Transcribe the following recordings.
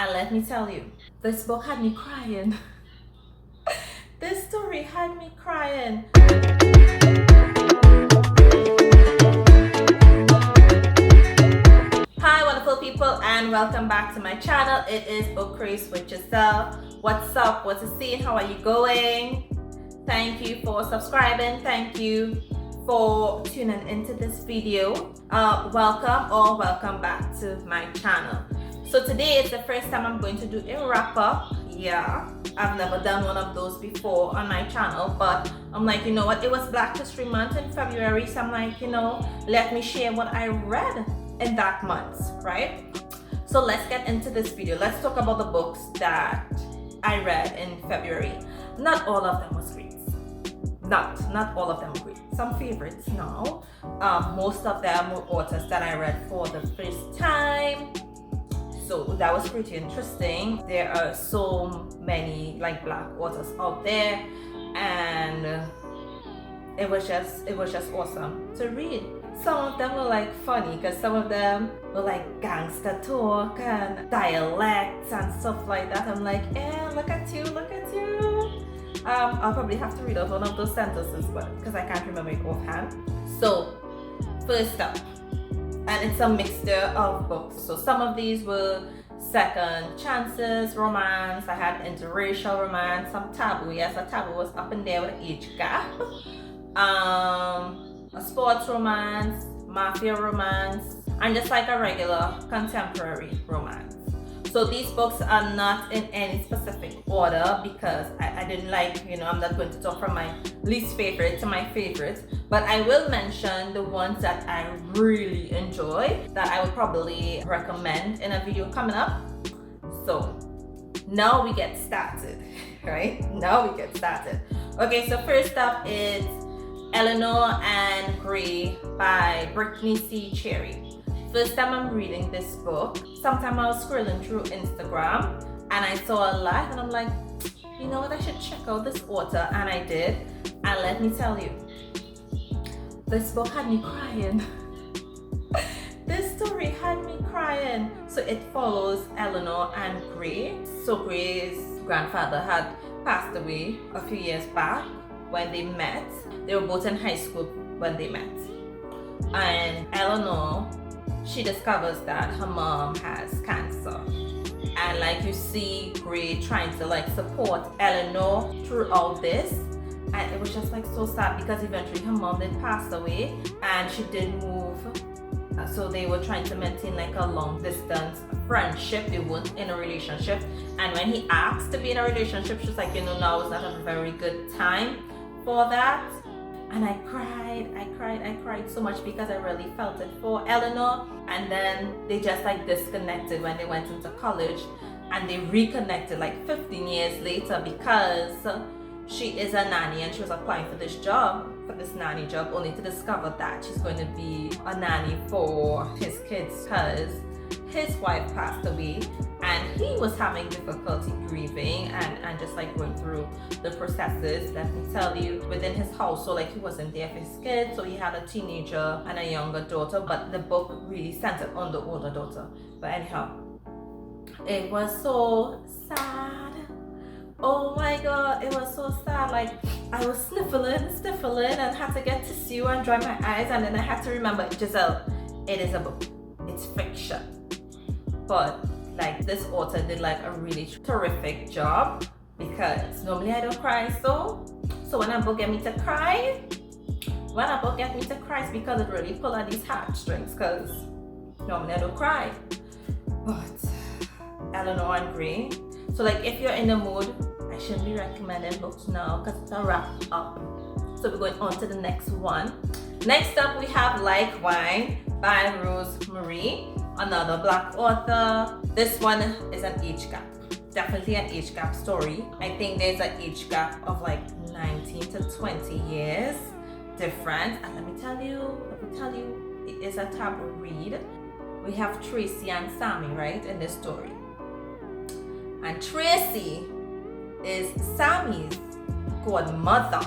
And let me tell you, this book had me crying. This story had me crying. Hi wonderful people, and welcome back to my channel. It is Book Craze with yourself. What's up? What's the scene? How are you going? Thank you for subscribing. Thank you for tuning into this video. Welcome back to my channel. So today is the first time I'm going to do a wrap-up. Yeah, I've never done one of those before on my channel, but I'm like, you know what, it was Black History Month in February, so I'm like, you know, let me share what I read in that month, right? So let's get into this video. Let's talk about the books that I read in February. Not all of them was great. Not all of them were great. Some favorites now. Most of them were authors that I read for the first time. So that was pretty interesting. There are so many like Black authors out there, and it was just awesome to read. Some of them were like funny because some of them were like gangster talk and dialects and stuff like that. I'm like, look at you. I'll probably have to read out one of those sentences, but because I can't remember it offhand. So first up, and it's a mixture of books. So some of these were second chances romance. I had interracial romance, some taboo. Yes, a taboo was up in there with an age gap. A sports romance, mafia romance, and just like a regular contemporary romance. So these books are not in any specific order because I didn't like, you know, I'm not going to talk from my least favorite to my favorites, but I will mention the ones that I really enjoy that I would probably recommend in a video coming up. So now we get started, right? Now we get started. Okay, so first up is Eleanor and Grey by Brittany C. Cherry. First time I'm reading this book. Sometime I was scrolling through Instagram and I saw a live and I'm like, you know what, I should check out this author, and I did. And let me tell you, this book had me crying. This story had me crying. So it follows Eleanor and Grey. So Grey's grandfather had passed away a few years back when they met. They were both in high school when they met. And Eleanor, she discovers that her mom has cancer. And like you see Grey trying to like support Eleanor throughout this. And it was just like so sad because eventually her mom did pass away and she did move. So they were trying to maintain like a long distance friendship. They weren't in a relationship. And when he asked to be in a relationship, she's like, you know, now is not a very good time for that. And I cried so much because I really felt it for Eleanor. And then they just like disconnected when they went into college, and they reconnected like 15 years later because she is a nanny and she was applying for this nanny job, only to discover that she's going to be a nanny for his kids because his wife passed away and he was having difficulty grieving and just like going through the processes. Let me tell you, within his household, like he wasn't there for his kids, so he had a teenager and a younger daughter, but the book really centered on the older daughter. But anyhow, it was so sad. Oh my god, it was so sad. Like I was sniffling and had to get tissue and dry my eyes, and then I had to remember, Giselle, it is a book, it's fiction. But like this author did like a really terrific job because normally I don't cry, so when a book get me to cry, it's because it really pull at these heartstrings, because normally I don't cry. But Eleanor and Grey, so like if you're in the mood, I shouldn't be recommending books now because it's a wrap up. So we're going on to the next one. Next up we have Like Wine by Rose Marie, another Black author. This one is an age gap, definitely an age gap story. I think there's an age gap of like 19 to 20 years difference. And let me tell you, it is a taboo read. We have Tracy and Sammy, right, in this story. And Tracy is Sammy's godmother.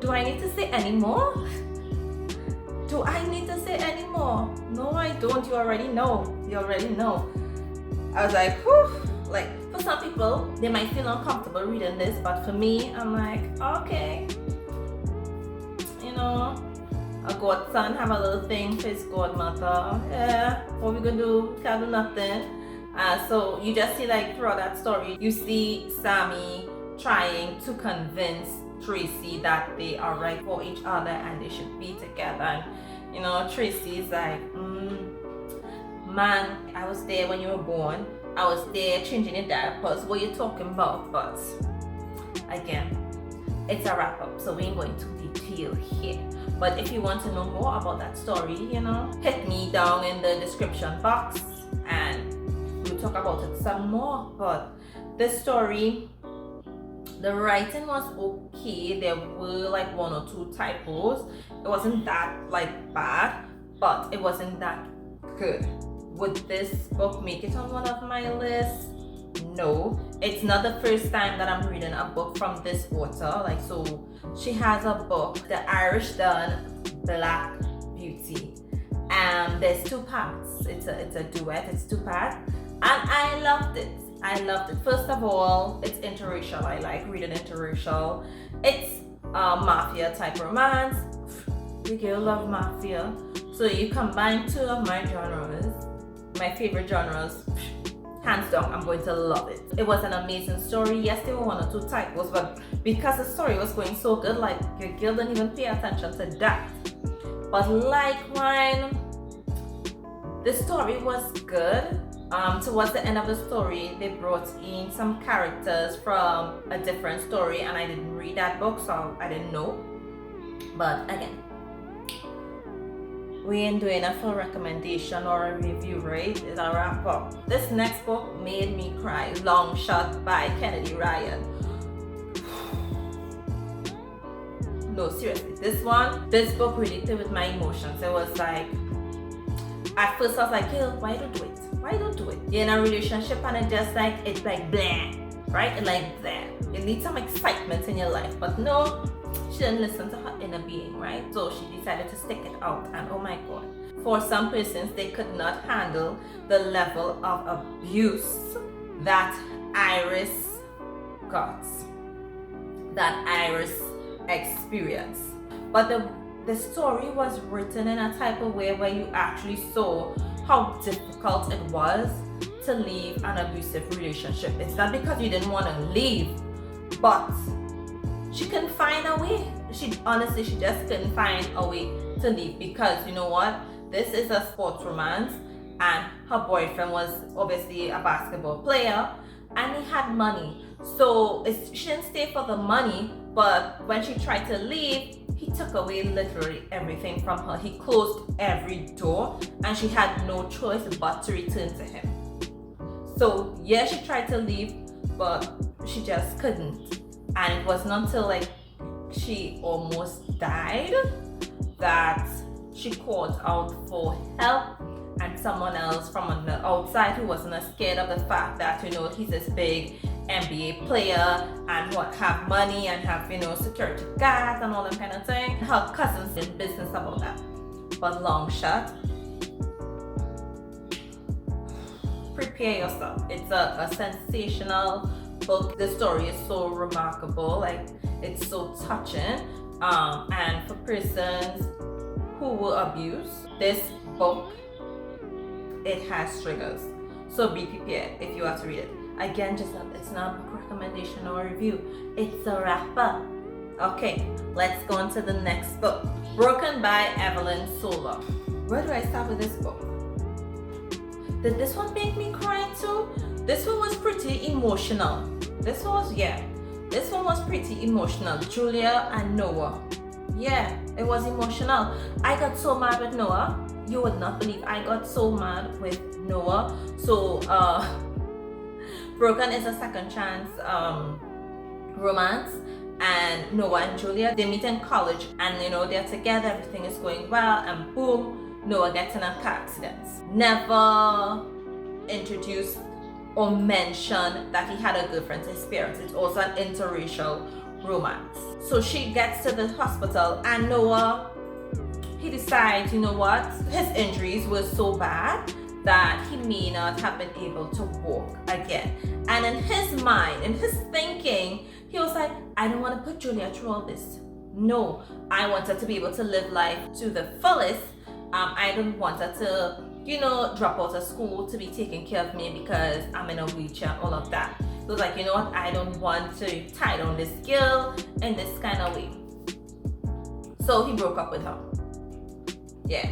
Do I need to say any more? Do I need to say any more? No, I don't. You already know. I was like, whew, Like, for some people, they might feel uncomfortable reading this, but for me, I'm like, okay, you know, a godson have a little thing for his godmother. Yeah, what we gonna do? Can't do nothing. So you just see, like, throughout that story, you see Sammy trying to convince Tracy that they are right for each other and they should be together. And, you know, Tracy's like, man, I was there when you were born. I was there changing your diapers. What you talking about? But again, it's a wrap up, so we ain't going to detail here. But if you want to know more about that story, you know, hit me down in the description box and we'll talk about it some more. But this story, the writing was okay. There were like 1 or 2 typos. It wasn't that like bad, but it wasn't that good. Would this book make it on one of my lists? No. It's not the first time that I'm reading a book from this author. Like, so she has a book, The Irish Done, Black Beauty. There's 2 parts. It's a duet. It's 2 parts. And I loved it. First of all, it's interracial. I like reading interracial. It's a mafia type romance. The girl love mafia. So you combine 2 of my genres, my favorite genres, hands down, I'm going to love it. It was an amazing story. Yes, there were 1 or 2 typos, but because the story was going so good, like, your girl didn't even pay attention to that. But like mine, the story was good. Towards the end of the story, they brought in some characters from a different story, and I didn't read that book, so I didn't know. But again, we ain't doing a full recommendation or a review, right? It's a wrap up. This next book made me cry. Longshot by Kennedy Ryan. No, seriously, this book really played with my emotions. It was like, at first I was like, Gil, why don't do it? Why don't do it? You're in a relationship and it's like blah, right? And like blah. You need some excitement in your life, but no, she didn't listen to her inner being, right? So she decided to stick it out, and oh my god. For some persons, they could not handle the level of abuse that Iris got, that Iris experienced. But the story was written in a type of way where you actually saw how difficult it was to leave an abusive relationship. It's not because you didn't want to leave, but she couldn't find a way. She just couldn't find a way to leave, because you know what? This is a sports romance, and her boyfriend was obviously a basketball player, and he had money. So she didn't stay for the money, but when she tried to leave, he took away literally everything from her. He closed every door, and she had no choice but to return to him. So yeah, she tried to leave, but she just couldn't. And it wasn't until like she almost died that she called out for help, and someone else from on the outside who wasn't as scared of the fact that, you know, he's this big NBA player and what have money and have, you know, security guards and all that kind of thing. Her cousins did business about that. But Longshot, prepare yourself. It's a sensational book. The story is so remarkable, like it's so touching. And for persons who were abused, this book, it has triggers. So be prepared if you have to read it. Again, it's not a book recommendation or review. It's a wrap up. Okay, let's go on to the next book. Broken by Evelyn Sola. Where do I start with this book? Did this one make me cry too? This one was pretty emotional. This one was pretty emotional. Julia and Noah. Yeah, it was emotional. I got so mad with Noah. You would not believe I got so mad with Noah. So Broken is a second chance romance, and Noah and Julia, they meet in college, and you know, they're together, everything is going well, and boom, Noah gets in a car accident. Never introduced or mentioned that he had a girlfriend to his parents. It's also an interracial romance. So she gets to the hospital, and Noah, he decides, you know what, his injuries were so bad that he may not have been able to walk again. And in his mind, in his thinking, he was like, I don't want to put Julia through all this. No, I want her to be able to live life to the fullest. I don't want her to, drop out of school to be taking care of me because I'm in a wheelchair, all of that. He was like, you know what, I don't want to tie down this girl in this kind of way. So he broke up with her. Yeah.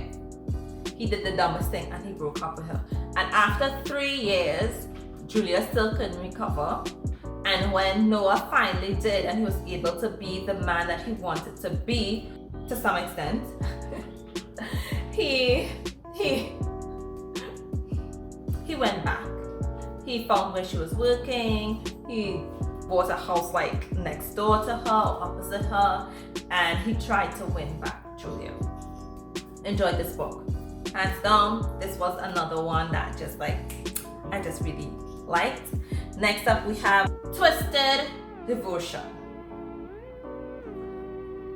He did the dumbest thing and he broke up with her. And after 3 years, Julia still couldn't recover. And when Noah finally did and he was able to be the man that he wanted to be, to some extent, he went back. He found where she was working. He bought a house like next door to her, opposite her, and he tried to win back Julia. Enjoyed this book. Hands down, this was another one that I just really liked. Next up we have Twisted Devotion.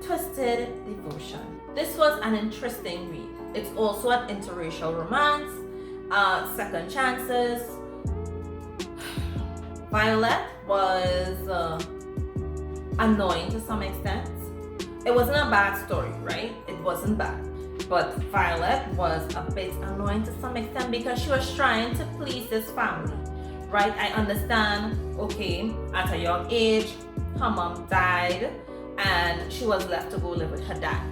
Twisted Devotion. This was an interesting read. It's also an interracial romance, second chances. Violet was annoying to some extent. It wasn't a bad story, right? It wasn't bad. But Violet was a bit annoying to some extent because she was trying to please this family, right? I understand, okay, at a young age, her mom died and she was left to go live with her dad.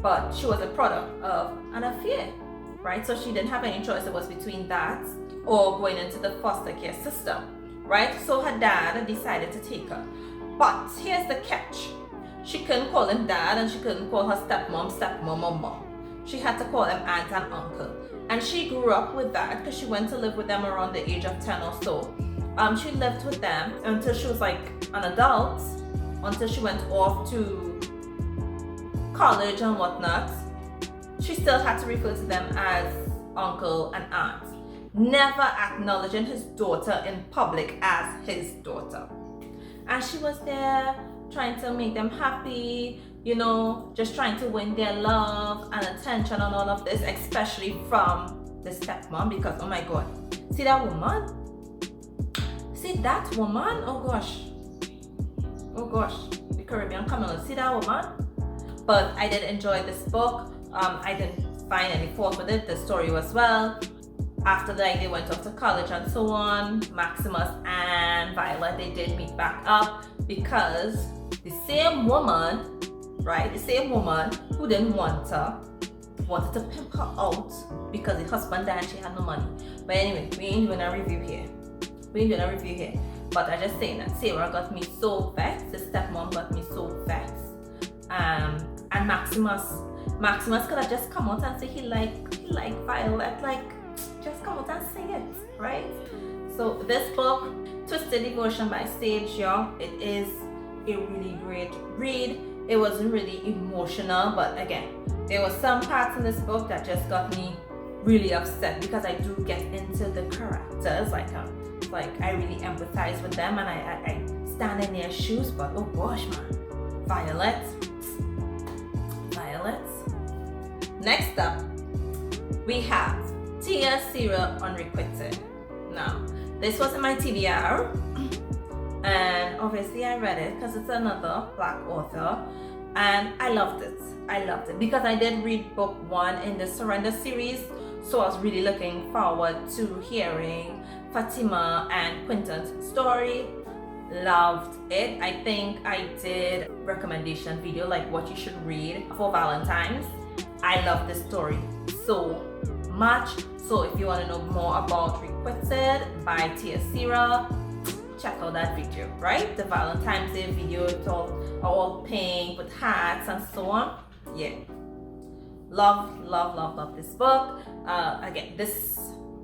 But she was a product of an affair, right? So she didn't have any choice. It was between that or going into the foster care system, right? So her dad decided to take her. But here's the catch. She couldn't call him dad and she couldn't call her stepmom or mom. She had to call them aunt and uncle. And she grew up with that because she went to live with them around the age of 10 or so. She lived with them until she was like an adult, until she went off to college and whatnot. She still had to refer to them as uncle and aunt, never acknowledging his daughter in public as his daughter. And she was there trying to make them happy, just trying to win their love and attention and all of this, especially from the stepmom, because oh my god, see that woman? Oh gosh, the Caribbean coming, see that woman? But I did enjoy this book. I didn't find any fault with it. The story was well. After that, they went off to college and so on. Maximus and Violet, they did meet back up because the same woman, right? The same woman who didn't want her, wanted to pimp her out because the husband died and she had no money. But anyway, we ain't doing a review here. But I just saying that Sarah got me so vexed. The stepmom got me so vexed. And Maximus could have just come out and say he liked Violet, just come out and say it, right? So this book, Twisted Devotion by Sage Young, it is a really great read. It wasn't really emotional, but again, there were some parts in this book that just got me really upset because I do get into the characters, I really empathize with them and I stand in their shoes, but oh gosh man, Violet. Next up, we have Tia Sierra Unrequited. Now, this was in my TBR, and obviously I read it because it's another Black author, and I loved it because I did read book 1 in the Surrender series, so I was really looking forward to hearing Fatima and Quentin's story. Loved it. I think I did a recommendation video like what you should read for Valentine's. I love this story so much. So if you want to know more about Requited by Tia Sierra, check out that video, right? The Valentine's Day video, it's all pink with hats and so on. Yeah. Love this book. Again, this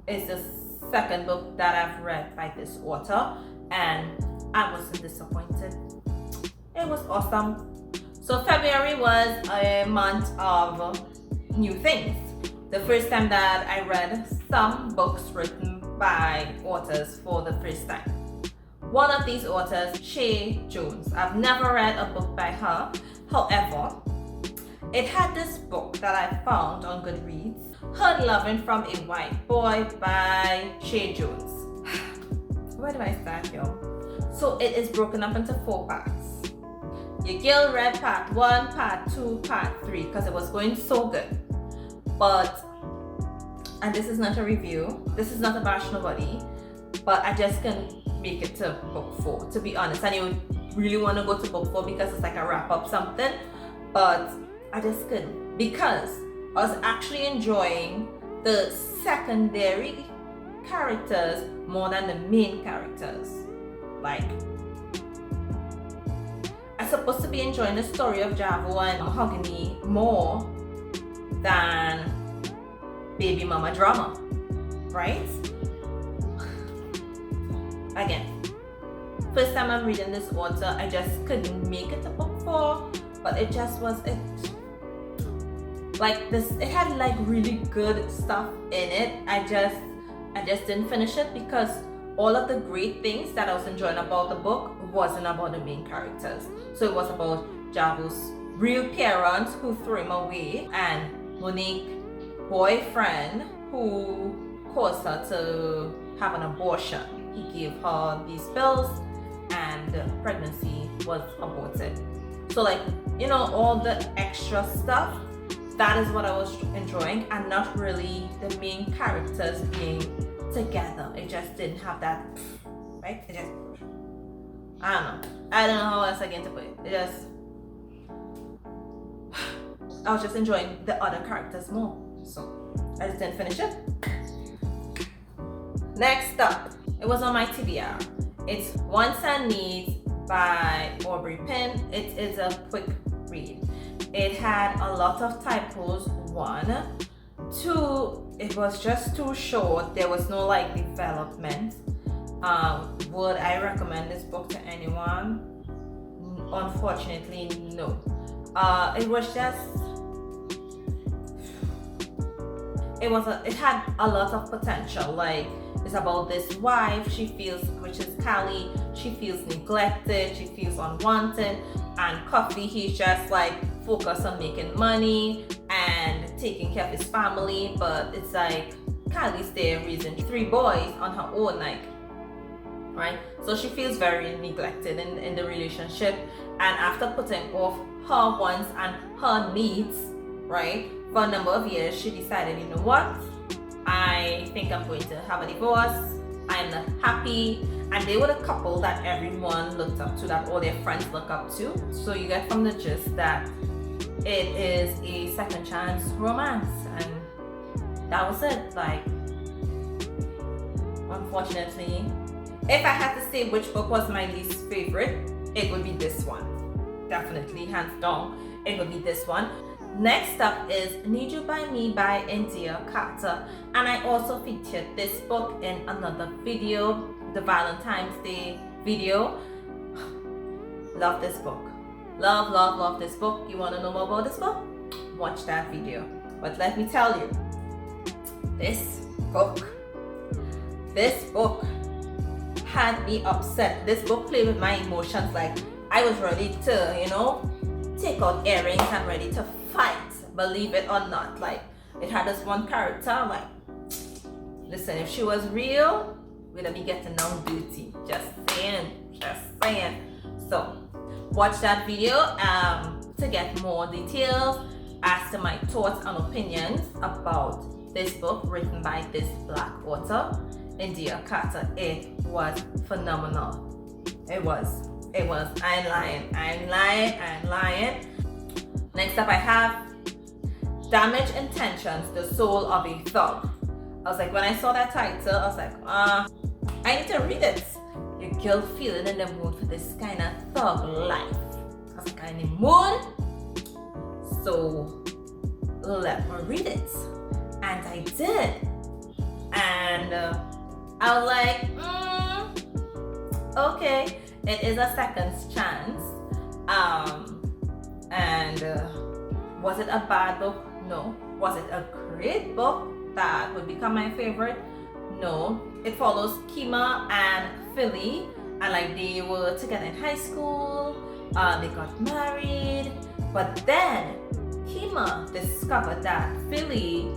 is the second book that I've read by this author and I wasn't disappointed. It was awesome. So February was a month of new things. The first time that I read some books written by authors for the first time. One of these authors, Shay Jones. I've never read a book by her. However, it had this book that I found on Goodreads, Hood Loving from a White Boy by Shay Jones. where do I start, yo? So it is broken up into 4 parts. Your girl read part 1, part 2, part 3 because it was going so good. But, and this is not a review, this is not to bash nobody, but I just couldn't make it to book 4, to be honest. And you really want to go to book 4 because it's like a wrap up something, but I just couldn't, because I was actually enjoying the secondary characters more than the main characters. Like, I'm supposed to be enjoying the story of Javo and Mahogany more than baby mama drama, right? Again, first time I'm reading this author, I just couldn't make it to book 4, but it just was it. Like this, it had like really good stuff in it. I just didn't finish it because all of the great things that I was enjoying about the book wasn't about the main characters. So it was about Javo's real parents who threw him away and Monique's boyfriend who caused her to have an abortion. He gave her these pills and the pregnancy was aborted. So like, you know, all the extra stuff, that is what I was enjoying, and not really the main characters being together. It just didn't have that, right? It just, I don't know how else again to put it. It just, I was just enjoying the other characters more. So I just didn't finish it. Next up, it was on my TBR. It's Wants and Needs by Aubrey Pinn. It is a quick read. It had a lot of typos. 1, 2, it was just too short. There was no like development. Would I recommend this book to anyone? Unfortunately, no. It was just, it had a lot of potential. Like, it's about this wife, she feels, which is Callie, she feels neglected, she feels unwanted, and Coffee, he's just like focused on making money and taking care of his family, but it's like Callie's there raising 3 boys on her own, like, right? So she feels very neglected in the relationship, and after putting off her wants and her needs, right, for a number of years, she decided, you know what? I think I'm going to have a divorce. I'm not happy. And they were the couple that everyone looked up to, that all their friends look up to. So you get from the gist that it is a second chance romance. And that was it. Like, unfortunately, if I had to say which book was my least favorite, it would be this one. Definitely, hands down, it would be this one. Next up is Need You By Me by India Carter, and I also featured this book in another video, the Valentine's Day video. Love this book. Love this book. You want to know more about this book? Watch that video. But let me tell you, this book had me upset. This book played with my emotions. Like, I was ready to, you know, take out earrings and ready to fight, believe it or not. Like, it had this one character, like, listen, if she was real, we'd be getting down duty. Just saying. So watch that video to get more details as to my thoughts and opinions about this book written by this Black author, India Carter. It was phenomenal. It was. I'm lying. Next up, I have Damage Intentions, The Soul of a Thug. I was like, when I saw that title, I was like, I need to read it. Your girl feeling in the mood for this kind of thug life. I was like, I'm in the mood, so let me read it. And I did. And I was like, okay, it is a second chance. Was it a bad book? No. Was it a great book that would become my favorite? No. It follows Kima and Philly, and like they were together in high school. They got married, but then Kima discovered that Philly,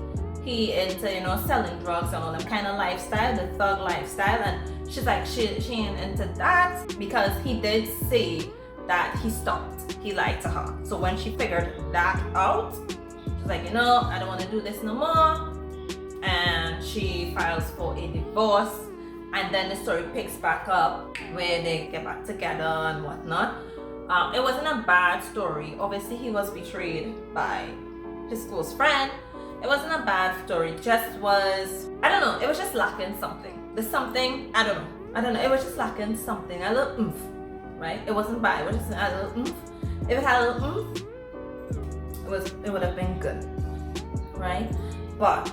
he into, you know, selling drugs and all that kind of lifestyle, the thug lifestyle, and she's like, she ain't into that, because he did say that he stopped. He lied to her. So when she figured that out, she's like, you know, I don't want to do this no more. And she files for a divorce. And then the story picks back up where they get back together and whatnot. It wasn't a bad story. Obviously, he was betrayed by his close friend. It wasn't a bad story. It just was, I don't know, it was just lacking something. There's something, I don't know. It was just lacking something, a little oomph, right? It wasn't bad, it was just a little oomph. If it had a little oomph, it would have been good, right? But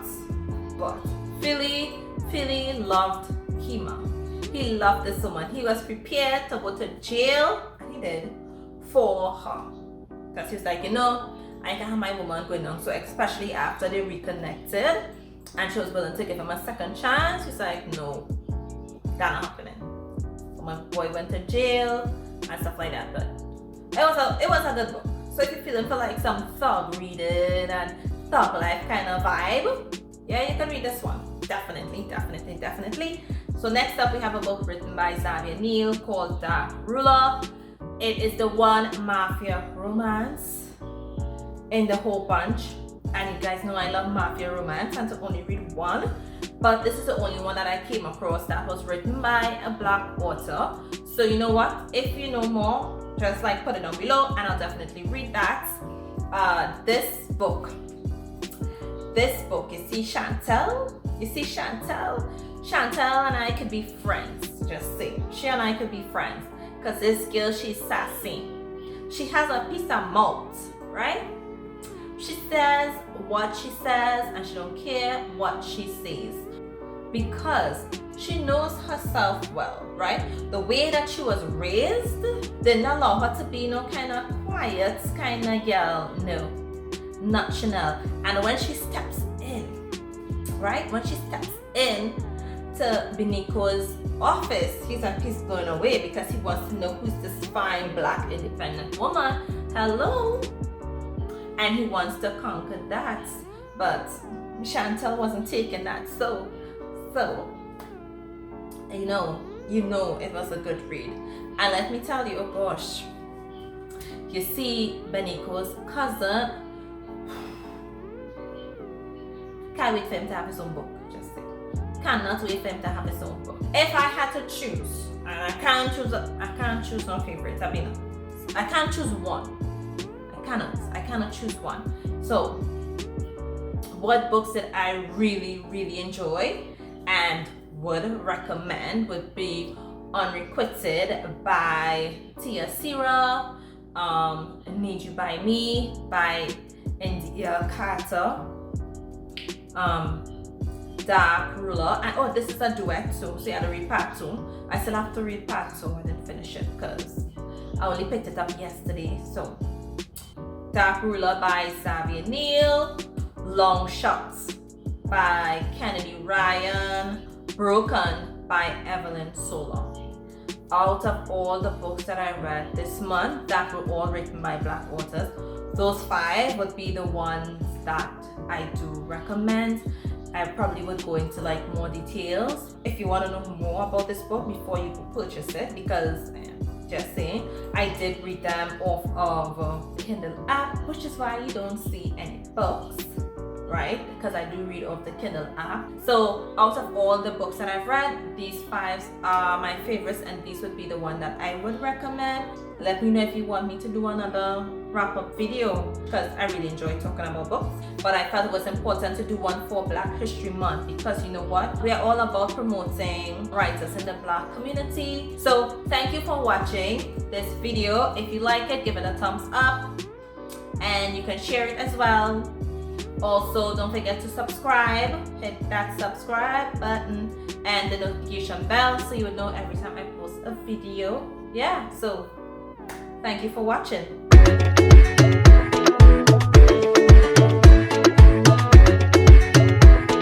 Philly loved Kima. He loved this woman. He was prepared to go to jail, and he did, for her. Because he was like, you know, I can have my woman going on. So especially after they reconnected and she was willing to give him a second chance, he's like, no, that not happening. So my boy went to jail and stuff like that. But it was a good book. So if you're feeling for like some thug reading and thug life kind of vibe, yeah, you can read this one. Definitely. So next up we have a book written by Xavier Neal called Dark Ruler. It is the one mafia romance in the whole bunch. And you guys know I love mafia romance and to only read one. But this is the only one that I came across that was written by a Black author. So you know what? If you know more, just like put it down below and I'll definitely read that. This book, you see Chantel and I could be friends. Just say, she and I could be friends. Because this girl, she's sassy. She has a piece of mouth, right? She says what she says and she don't care what she says. Because she knows herself well, right? The way that she was raised didn't allow her to be no kind of quiet kind of girl. No, not Chanel. And when she steps in, right? When she steps in to Benico's office, he's like, he's going away because he wants to know who's this fine Black independent woman. Hello. And he wants to conquer that. But Chantel wasn't taking that. So you know it was a good read. And let me tell you, oh gosh, you see Benico's cousin, can't wait for him to have his own book. Just say, cannot wait for him to have his own book. If I had to choose, and I can't choose no favorite, I mean, I can't choose one. I cannot choose one. So what books that I really enjoy and would recommend would be Unrequited by Tia Sira, Need You By Me by India Carter, Dark Ruler, and this is a duet too, so you had to read part 2. I still have to read part 2. I didn't finish it because I only picked it up yesterday. So Dark Ruler by Xavier Neal, Longshot by Kennedy Ryan, Broken by Evelyn Sola. Out of all the books that I read this month that were all written by Black authors, those 5 would be the ones that I do recommend. I probably would go into like more details if you want to know more about this book before you purchase it, because just saying, I did read them off of the Kindle app, which is why you don't see any books, right? Because I do read off the Kindle app. So out of all the books that I've read, these 5 are my favorites, and these would be the one that I would recommend. Let me know if you want me to do another wrap-up video, because I really enjoy talking about books. But I felt it was important to do one for Black History Month, because you know what? We are all about promoting writers in the Black community. So thank you for watching this video. If you like it, give it a thumbs up, and you can share it as well. Also, don't forget to subscribe. Hit that subscribe button and the notification bell so you would know every time I post a video. Yeah, so thank you for watching.